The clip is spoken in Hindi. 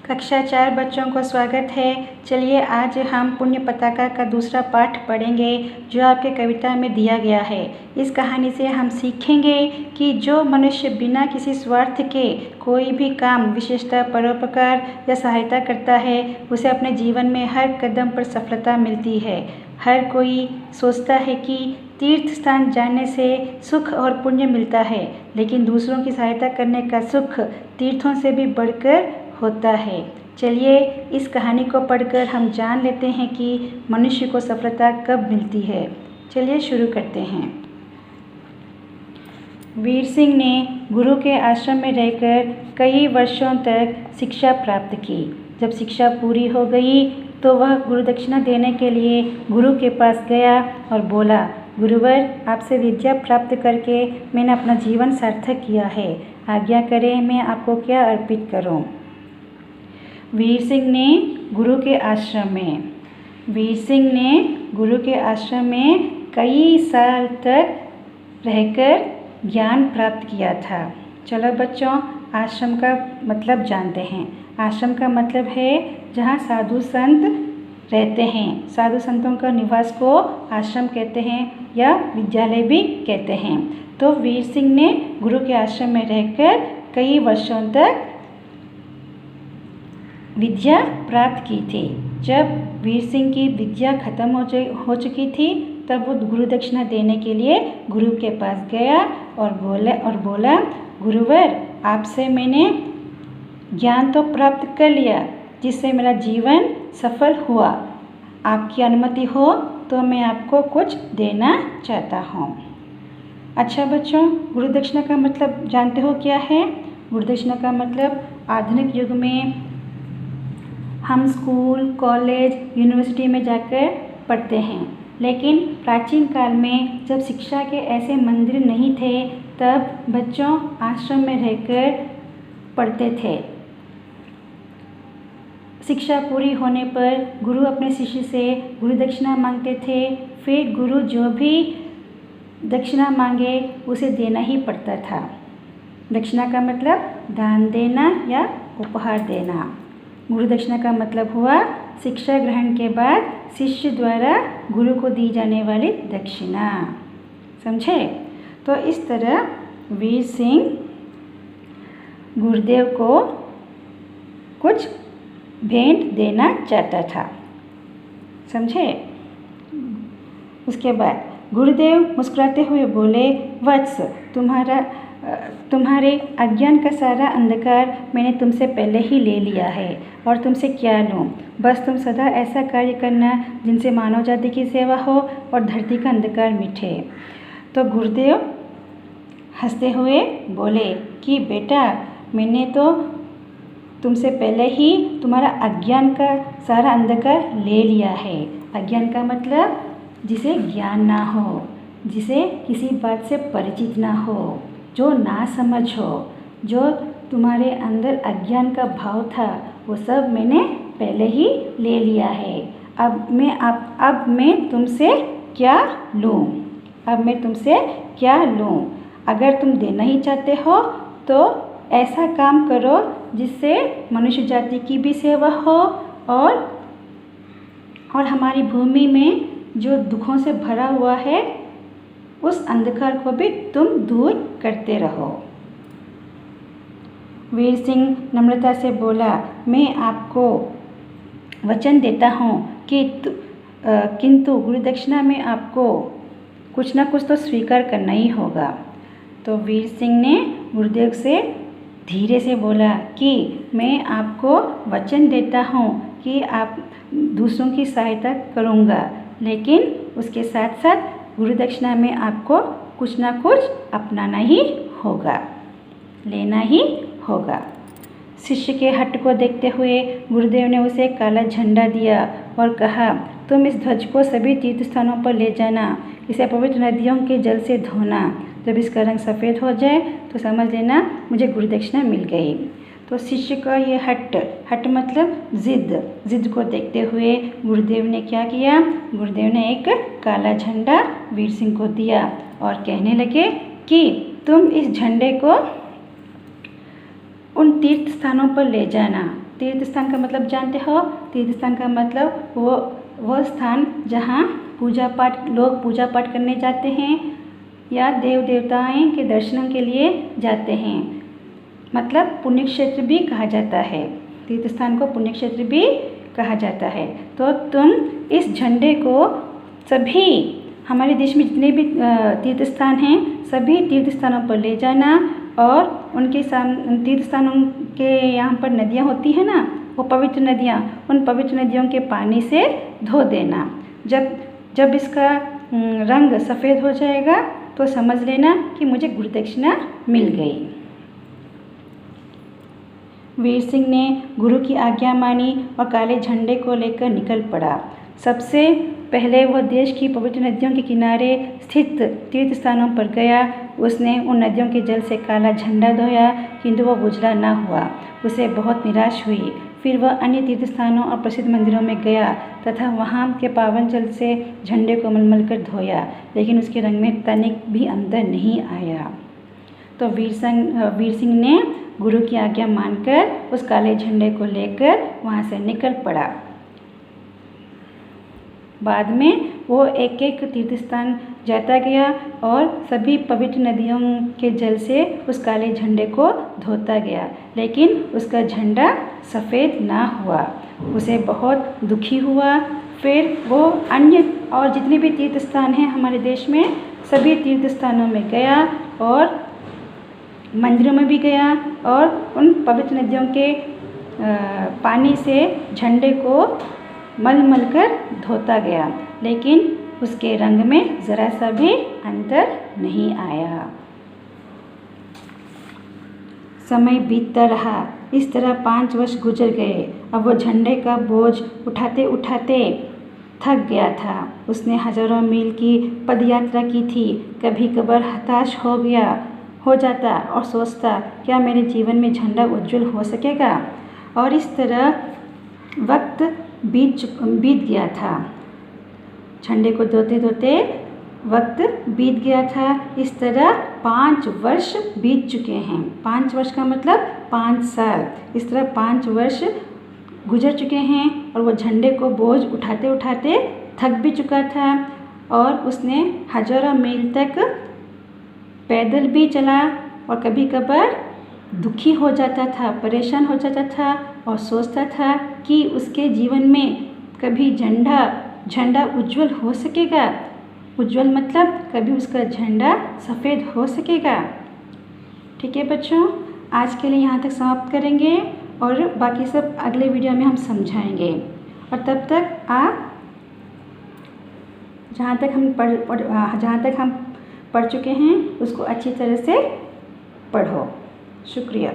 कक्षा 4 बच्चों को स्वागत है। चलिए आज हम पुण्य पताका का दूसरा पाठ पढ़ेंगे जो आपके कविता में दिया गया है। इस कहानी से हम सीखेंगे कि जो मनुष्य बिना किसी स्वार्थ के कोई भी काम, विशेषतः परोपकार या सहायता करता है, उसे अपने जीवन में हर कदम पर सफलता मिलती है। हर कोई सोचता है कि तीर्थ स्थान जाने से सुख और पुण्य मिलता है, लेकिन दूसरों की सहायता करने का सुख तीर्थों से भी बढ़कर होता है। चलिए इस कहानी को पढ़कर हम जान लेते हैं कि मनुष्य को सफलता कब मिलती है। चलिए शुरू करते हैं। वीर सिंह ने गुरु के आश्रम में रहकर कई वर्षों तक शिक्षा प्राप्त की। जब शिक्षा पूरी हो गई तो वह गुरुदक्षिणा देने के लिए गुरु के पास गया और बोला, गुरुवर, आपसे विद्या प्राप्त करके मैंने अपना जीवन सार्थक किया है। आज्ञा करें मैं आपको क्या अर्पित करूं। वीर सिंह ने गुरु के आश्रम में कई साल तक रहकर ज्ञान प्राप्त किया था। चलो बच्चों, आश्रम का मतलब जानते हैं। आश्रम का मतलब है जहाँ साधु संत रहते हैं। साधु संतों का निवास को आश्रम कहते हैं या विद्यालय भी कहते हैं। तो वीर सिंह ने गुरु के आश्रम में रहकर कई वर्षों तक विद्या प्राप्त की थी। जब वीर सिंह की विद्या खत्म हो चुकी थी तब वो गुरुदक्षिणा देने के लिए गुरु के पास गया और बोला, गुरुवर, आपसे मैंने ज्ञान तो प्राप्त कर लिया जिससे मेरा जीवन सफल हुआ। आपकी अनुमति हो तो मैं आपको कुछ देना चाहता हूँ। अच्छा बच्चों, गुरुदक्षिणा का मतलब जानते हो क्या है? गुरुदक्षिणा का मतलब आधुनिक युग में हम स्कूल, कॉलेज, यूनिवर्सिटी में जाकर पढ़ते हैं, लेकिन प्राचीन काल में जब शिक्षा के ऐसे मंदिर नहीं थे तब बच्चों आश्रम में रहकर पढ़ते थे। शिक्षा पूरी होने पर गुरु अपने शिष्य से गुरुदक्षिणा मांगते थे। फिर गुरु जो भी दक्षिणा मांगे उसे देना ही पड़ता था। दक्षिणा का मतलब दान देना या उपहार देना। गुरुदक्षिणा का मतलब हुआ शिक्षा ग्रहण के बाद शिष्य द्वारा गुरु को दी जाने वाली दक्षिणा। समझे? तो इस तरह वीर सिंह गुरुदेव को कुछ भेंट देना चाहता था। समझे? उसके बाद गुरुदेव मुस्कुराते हुए बोले, वत्स, तुम्हारे अज्ञान का सारा अंधकार मैंने तुमसे पहले ही ले लिया है और तुमसे क्या लूँ। बस तुम सदा ऐसा कार्य करना जिनसे मानव जाति की सेवा हो और धरती का अंधकार मिटे। तो गुरुदेव हंसते हुए बोले कि बेटा, मैंने तो तुमसे पहले ही तुम्हारा अज्ञान का सारा अंधकार ले लिया है। अज्ञान का मतलब जिसे ज्ञान ना हो, जिसे किसी बात से परिचित ना हो, जो ना समझ हो, जो तुम्हारे अंदर अज्ञान का भाव था, वो सब मैंने पहले ही ले लिया है। अब मैं तुमसे क्या लूँ? अगर तुम देना ही चाहते हो तो ऐसा काम करो जिससे मनुष्य जाति की भी सेवा हो और हमारी भूमि में जो दुखों से भरा हुआ है उस अंधकार को भी तुम दूर करते रहो। वीर सिंह नम्रता से बोला, मैं आपको वचन देता हूँ कि किंतु गुरुदक्षिणा में आपको कुछ न कुछ तो स्वीकार करना ही होगा। तो वीर सिंह ने गुरुदेव से धीरे से बोला कि मैं आपको वचन देता हूँ कि आप दूसरों की सहायता करूँगा, लेकिन उसके साथ साथ गुरुदक्षिणा में आपको कुछ ना कुछ अपनाना ही होगा, लेना ही होगा। शिष्य के हट को देखते हुए गुरुदेव ने उसे काला झंडा दिया और कहा, तुम इस ध्वज को सभी तीर्थ स्थानों पर ले जाना, इसे पवित्र नदियों के जल से धोना। जब इसका रंग सफ़ेद हो जाए तो समझ लेना मुझे गुरुदक्षिणा मिल गई। तो शिष्य का ये हट मतलब जिद को देखते हुए गुरुदेव ने क्या किया? गुरुदेव ने एक काला झंडा वीर सिंह को दिया और कहने लगे कि तुम इस झंडे को उन तीर्थ स्थानों पर ले जाना। तीर्थ स्थान का मतलब जानते हो? तीर्थ स्थान का मतलब वो स्थान जहाँ लोग पूजा पाठ करने जाते हैं या देव देवताएं के दर्शन के लिए जाते हैं। मतलब पुण्य क्षेत्र भी कहा जाता है। तीर्थ स्थान को पुण्य क्षेत्र भी कहा जाता है। तो तुम इस झंडे को सभी हमारे देश में जितने भी तीर्थ स्थान हैं सभी तीर्थ स्थानों पर ले जाना और उनके तीर्थ स्थानों के यहाँ पर नदियाँ होती हैं ना, वो पवित्र नदियाँ, उन पवित्र नदियों के पानी से धो देना। जब इसका रंग सफ़ेद हो जाएगा तो समझ लेना कि मुझे गुरु दक्षिणा मिल गई। वीर सिंह ने गुरु की आज्ञा मानी और काले झंडे को लेकर निकल पड़ा। सबसे पहले वह देश की पवित्र नदियों के किनारे स्थित तीर्थ स्थानों पर गया। उसने उन नदियों के जल से काला झंडा धोया, किंतु वह उजला न हुआ। उसे बहुत निराश हुई। फिर वह अन्य तीर्थ स्थानों और प्रसिद्ध मंदिरों में गया तथा वहाँ के पावन जल से झंडे को मलमल कर धोया, लेकिन उसके रंग में तनिक भी अंतर नहीं आया। तो वीर सिंह ने गुरु की आज्ञा मानकर उस काले झंडे को लेकर वहाँ से निकल पड़ा। बाद में वो एक एक तीर्थ स्थान जाता गया और सभी पवित्र नदियों के जल से उस काले झंडे को धोता गया, लेकिन उसका झंडा सफ़ेद ना हुआ। उसे बहुत दुखी हुआ। फिर वो अन्य और जितने भी तीर्थ स्थान हैं हमारे देश में सभी तीर्थ स्थानों में गया और मंदिरों में भी गया और उन पवित्र नदियों के पानी से झंडे को मल कर धोता गया, लेकिन उसके रंग में ज़रा सा भी अंतर नहीं आया। समय बीतता रहा। इस तरह 5 वर्ष गुजर गए। अब वो झंडे का बोझ उठाते उठाते थक गया था। उसने हजारों मील की पदयात्रा की थी। कभी कभार हताश हो जाता और सोचता, क्या मेरे जीवन में झंडा उज्जवल हो सकेगा? और इस तरह वक्त बीत गया था। झंडे को धोते धोते वक्त बीत गया था। इस तरह 5 वर्ष बीत चुके हैं। 5 वर्ष का मतलब 5 साल। इस तरह 5 वर्ष गुजर चुके हैं और वो झंडे को बोझ उठाते उठाते थक भी चुका था और उसने हजारों मील तक पैदल भी चला और कभी कभार दुखी हो जाता था, परेशान हो जाता था और सोचता था कि उसके जीवन में कभी झंडा उज्जवल हो सकेगा। उज्जवल मतलब कभी उसका झंडा सफ़ेद हो सकेगा। ठीक है बच्चों, आज के लिए यहाँ तक समाप्त करेंगे और बाकी सब अगले वीडियो में हम समझाएंगे। और तब तक आप जहाँ तक हम पढ़ चुके हैं उसको अच्छी तरह से पढ़ो। शुक्रिया।